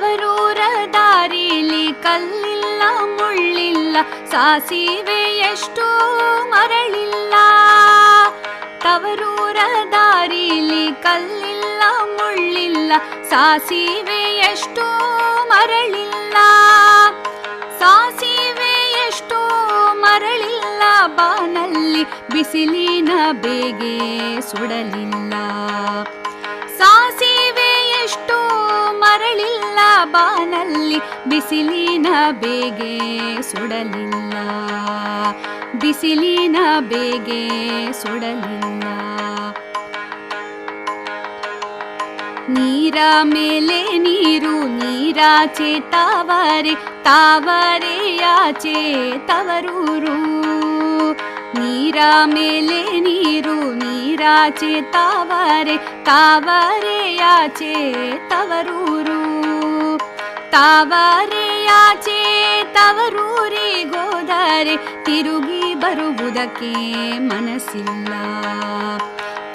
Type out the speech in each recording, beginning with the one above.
ತವರೂರ ದಾರಿಲಿ ಕಲ್ಲಿಲ್ಲ ಮುಳ್ಳಿಲ್ಲ, ಸಾಸಿವೆ ಎಷ್ಟು ಮರಳಿಲ್ಲ. ತವರೂರ ದಾರಿಲಿ ಕಲ್ಲಿಲ್ಲ ಮುಳ್ಳಿಲ್ಲ, ಸಾಸಿವೆ ಎಷ್ಟು ಮರಳಿಲ್ಲ. ಸಾಸಿವೆ ಎಷ್ಟು ಮರಳಿಲ್ಲ, ಬಾನಲ್ಲಿ ಬಿಸಿಲಿನ ಬೇಗೆ ಸುಡಲಿಲ್ಲ. ಸಾಸಿವೆ ಎಷ್ಟು ಮರಳಿಲ್ಲ, ಬಾನಲ್ಲಿ ಬಿಸಿಲಿನ ಬೇಗೆ ಸುಡಲಿಲ್ಲ. ಬಿಸಿಲಿನ ಬೇಗೆ ಸುಡಲಿಲ್ಲ. ನೀರ ಮೇಲೆ ನೀರು, ನೀರಾಚೆ ತಾವರೆ, ತಾವರೆಯಾಚೆ ತವರೂರು. ನೀರ ಮೇಲೆ ನೀರು, ನೀರಾಚೆ ತಾವರೆ, ತಾವರೆಯಾಚೆ ತವರೂರು. ತಾವರೆಯಾಚೆ ತವರೂರಿಗೋದರೆ ತಿರುಗಿ ಬರುವುದಕ್ಕೆ ಮನಸ್ಸಿಲ್ಲ.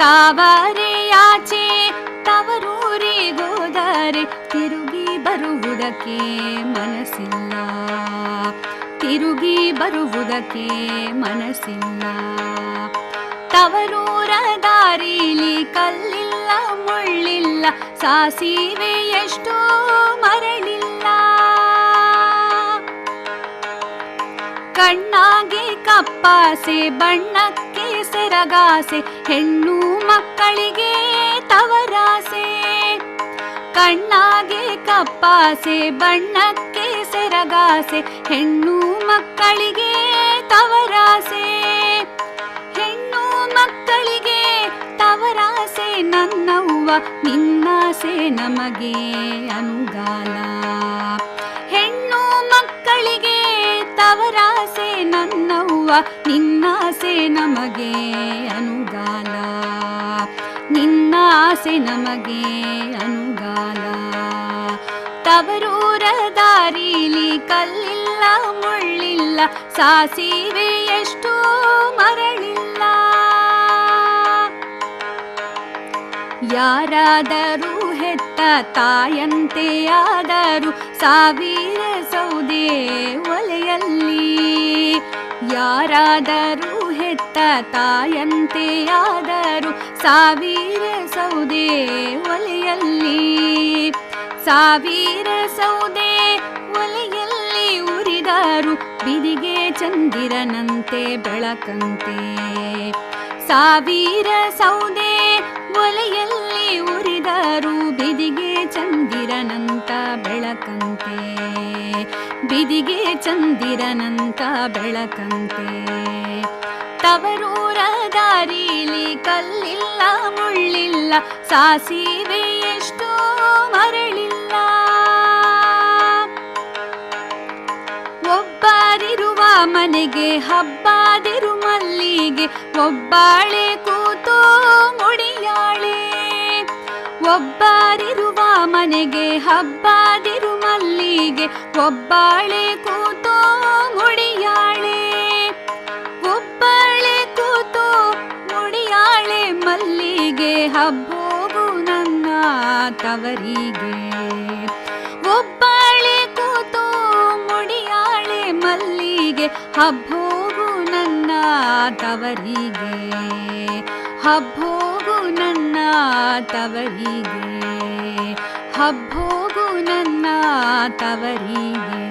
ತಾವರೆಯಾಚೆ ತವರೂರಿಗೋದರೆ ತಿರುಗಿ ಬರುವುದಕ್ಕೆ ಮನಸ್ಸಿಲ್ಲ. ತಿರುಗಿ ಬರುವುದಕ್ಕೆ ಮನಸ್ಸಿಲ್ಲ. ತವರೂರ ದಾರಿಲಿ ಕಲ್ಲಿಲ್ಲ ಮುಳ್ಳಿಲ್ಲ, ಸಾಸಿವೆ ಎಷ್ಟು ಮರಳಿಲ್ಲ. ಕಣ್ಣಾಗೆ ಕಪ್ಪಾಸೆ, ಬಣ್ಣಕ್ಕೆ ಸೆರಗಾಸೆ, ಹೆಣ್ಣು ಮಕ್ಕಳಿಗೆ ತವರಾಸೆ. ಕಣ್ಣಾಗೆ ಕಪ್ಪಾಸೆ, ಬಣ್ಣಕ್ಕೆ ಸೆರಗಾಸೆ, ಹೆಣ್ಣು ಮಕ್ಕಳಿಗೆ ತವರಾಸೆ. ಹೆಣ್ಣು ಮಕ್ಕಳಿಗೆ ತವರಾಸೆ, ನನ್ನವ್ವ ನಿನ್ನಾಸೆ ನಮಗೆ ಅನುಗಾಲ. ಹೆಣ್ಣು ಮಕ್ಕಳಿಗೆ ತವರಾಸೆ, ನನ್ನವ್ವ ನಿನ್ನಾಸೆ ನಮಗೆ ಅನುಗಾಲ. ನಿನ್ನಾಸೆ ನಮಗೆ ಅನುಗಾಲ. ತವರೂರ ದಾರಿಲಿ ಕಲ್ಲಿಲ್ಲ ಮುಳ್ಳಿಲ್ಲ, ಸಾಸಿವೆ ಎಷ್ಟು ಮರಳಿಲ್ಲ. ಯಾರಾದರೂ ಹೆತ್ತ ತಾಯಂತೆ ಆದರೂ ಸಾವಿರ ಸೌದೆ ಒಲೆಯಲ್ಲಿ. ಯಾರಾದರೂ ಹೆತ್ತ ತಾಯಂತೆ ಆದರೂ ಸಾವಿರ ಸೌದೆ ಒಲೆಯಲ್ಲಿ. ಸಾವಿರ ಸೌದೆ ಒಲೆಯಲ್ಲಿ ಉರಿದರು ಬಿದಿಗೆ ಚಂದಿರನಂತೆ ಬೆಳಕಂತೆ. ಸಾವಿರ ಸೌದೆ ಒಲೆಯಲ್ಲಿ ಉರಿದರು ಬಿದಿಗೆ ಚಂದಿರನಂತ ಬೆಳಕಂತೆ. ಬಿದಿಗೆ ಚಂದಿರನಂತ ಬೆಳಕಂತೆ. ತವರೂರ ದಾರಿಲಿ ಕಲ್ಲಿಲ್ಲ ಮುಳ್ಳಿಲ್ಲ, ಸಾಸಿವೆ ಎಷ್ಟು ಮರಳಿಲ್ಲ. ಒಬ್ಬರಿರುವ ಮನೆಗೆ ಹಬ್ಬದಿರು ಮಲ್ಲಿಗೆ, ಒಬ್ಬಾಳೆ ಕೂತು ಮುಡಿಯಾಳೆ. ಒಬ್ಬರಿರುವ ಮನೆಗೆ ಹಬ್ಬದಿರು ಮಲ್ಲಿಗೆ, ಒಬ್ಬಾಳೆ ಕೂತು ಮುಡಿಯಾಳೆ. ಒಬ್ಬಾಳೆ ಕೂತು ಮುಡಿಯಾಳೆ, ಮಲ್ಲಿಗೆ ಹಬ್ಬೋಗು ನನ್ನ ತವರಿಗೆ. ಒಬ್ಬಾಳೆ ಕೂತು ಮುಡಿಯಾಳೆ, ಮಲ್ಲಿಗೆ ಹಬ್ಬೋಗು ನನ್ನ ತವರಿಗೆ. ಹಬ್ಬೋಗು ನನ್ನ ತವರಿಗೆ. ಹಬ್ಬೋಗು ನನ್ನ ತವರಿಗೆ.